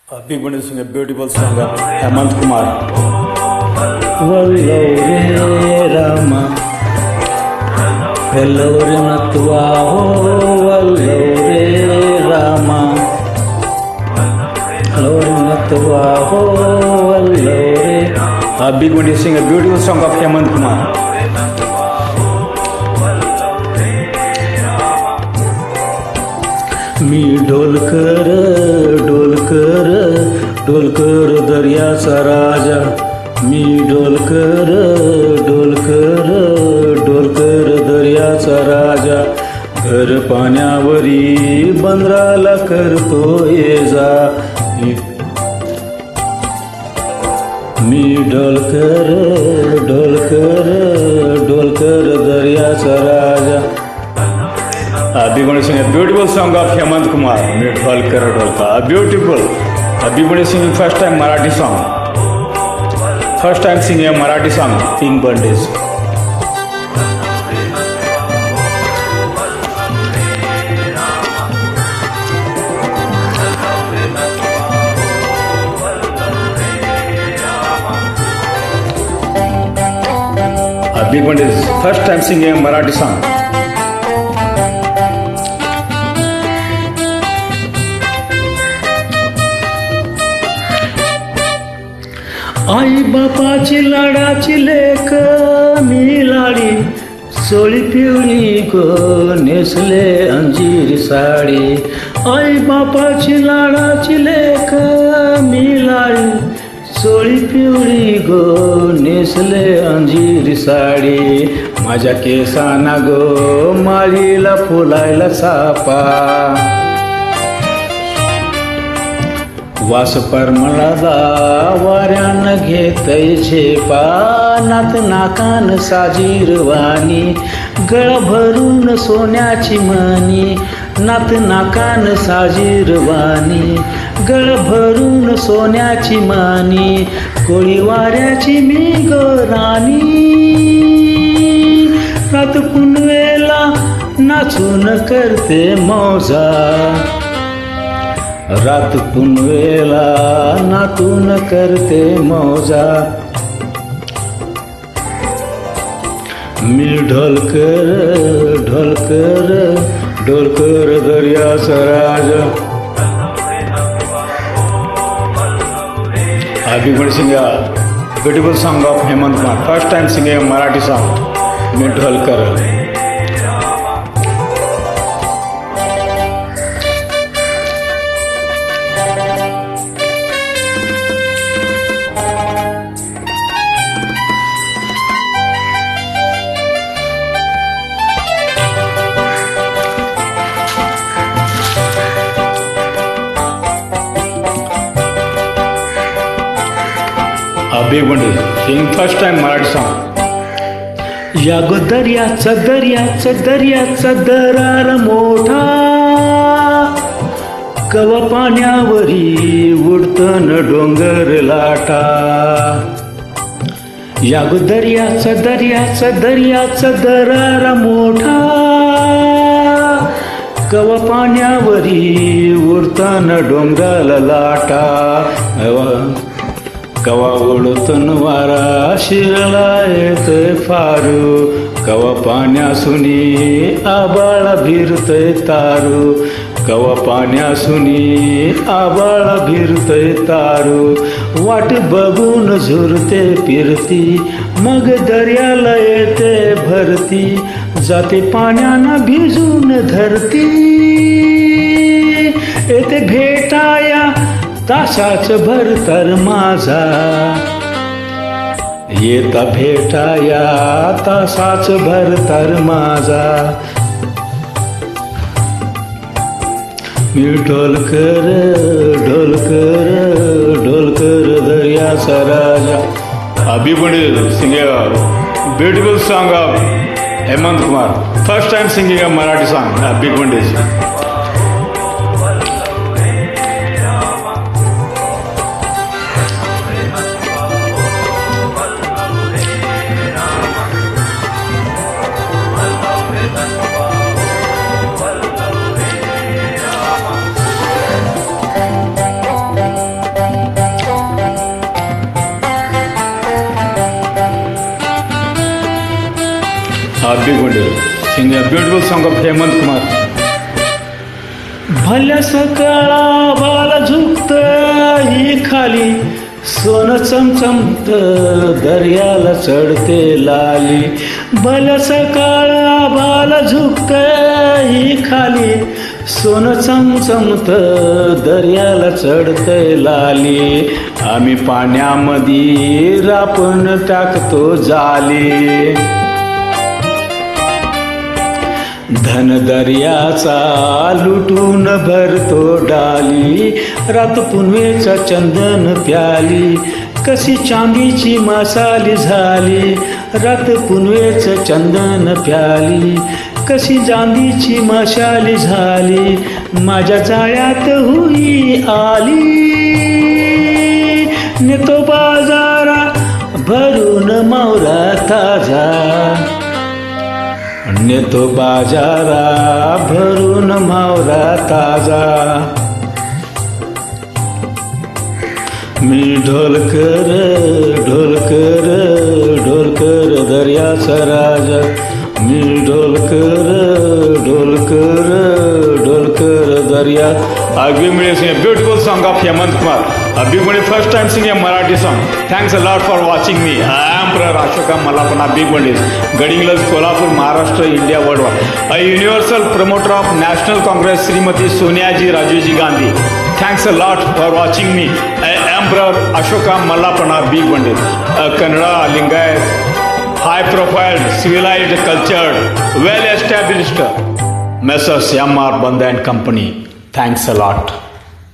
Big Bunny sing a beautiful song, Hemant Kumar. Vallo re Rama, vallo re Natwa ho, vallo re Rama, vallo re Natwa ho, vallo re. Big Bunny sing a beautiful song of Hemant Kumar. मी ढोलकर ढोलकर ढोलकर दर्याचा राजा, मी ढोलकर ढोलकर ढोलकर दर्याचा राजा, घर पाण्यावरी बंदराला करतो ये जा. मी ढोलकर ढोलकर ढोलकर दर्याचा राजा. Big Bunny sing a beautiful song of Hemant Kumar. Me Dholkar Dholka. Beautiful. Big Bunny singing first time Marathi song. First time singing a Marathi song. Pink Bandage. Big Bunny first time singing a Marathi song. आई बापाची लाडाची लेक मी लाडी, सोळी पिवळी गो नेसले अंजीर साडी. आई बापाची लाडाची लेक मी लाडी, सोळी पिवळी गो नेसले अंजीर साडी. माझ्या केसाना गो माळीला फुलायला सापा, वास परमळाला वाऱ्यानं घेतय झेपा. नात नाकान साजीरवाणी, गळ भरून सोन्याची मणी. नात नाकान साजीरवाणी, गळ भरून सोन्याची मणी. कोळी वाऱ्याची मी ग राणी, रात पुनवेला नाचून करते मौजा. रात पुनवेला नातून करते मौजा. मी ढोलकर ढोलकर ढोलकर दर्याचा राजा. Big Bunny sing a beautiful song of Hemant Kumar. First time singing a Marathi song. Me Dholkar. Big Bunny singing first time Marathi song. या गो दर्याचा दर्याचा दर्याचा दरार मोठा, कव पाण्यावरी उडतन डोंगर लाटा. या गो दर्याचा दर्याचा दर्याचा दरार मोठा, कव पाण्यावरी उडतन डोंगराला लाटा. कवा उडतन वारा शिरला येतोय फारू, कवा पाण्यासुनी आबाळा भिरतय तारू. कवा पाण्यासुनी आबाळा भिरतय तारू. वाट बघून झुरते फिरती, मग दर्याला येते भरती. जाते पाण्यानं भिजून धरती, येते भेटाया तासाच भरतर माझा. येता भेटाया तासाच भरतर माझा. मी ढोलकर ढोलकर ढोलकर दर्याचा राजा. Big Bunny sing a beautiful song of Hemant Kumar. First time singing a Marathi song. Big Bunny. Big Bundle. Sing a beautiful song of Hemant Kumar. भल्या सकाळा बाला झुकत ही खाली सोनं चमचमत दर्याला चढते लाली. भल्या सकाळा बाला झुकत ही खाली सोनं चमचमत दर्याला चढते लाली. आम्ही पाण्यामध्ये रापण टाकतो जाली. धन दर्याचा लुटून भरतो डाली. रात पुनवेचा चंदन प्याली कशी चांदीची मसाली झाली. रात पुनवेचं चंदन प्याली कशी चांदीची मशाली झाली. माझ्या जाळ्यात हुई आली नेतो बाजारा भरून मावरा ताजा. नेतो बाजारा भरून मावरा ताजा. मी ढोलकर ढोलकर ढोलकर दर्याचा राजा. मी ढोलकर ढोलकर ढोलकर दर्या. Big Bundle sing a beautiful song of Hemant Kumar. Big Bundle first time singing a Marathi song. Thanks a lot for watching me. I am Emperor Ashoka Mallapana Big Bundle. Gadinglas, Kolhapur, Maharashtra, India, worldwide. A universal promoter of National Congress, Srimati Sonia Ji Rajiv Gandhi. Thanks a lot for watching me. I am Emperor Ashoka Mallapana Big Bundle. A Kannada, Lingayat, high profile, civilized, cultured, well established. Messrs. M.R. Banda and Company. Thanks a lot.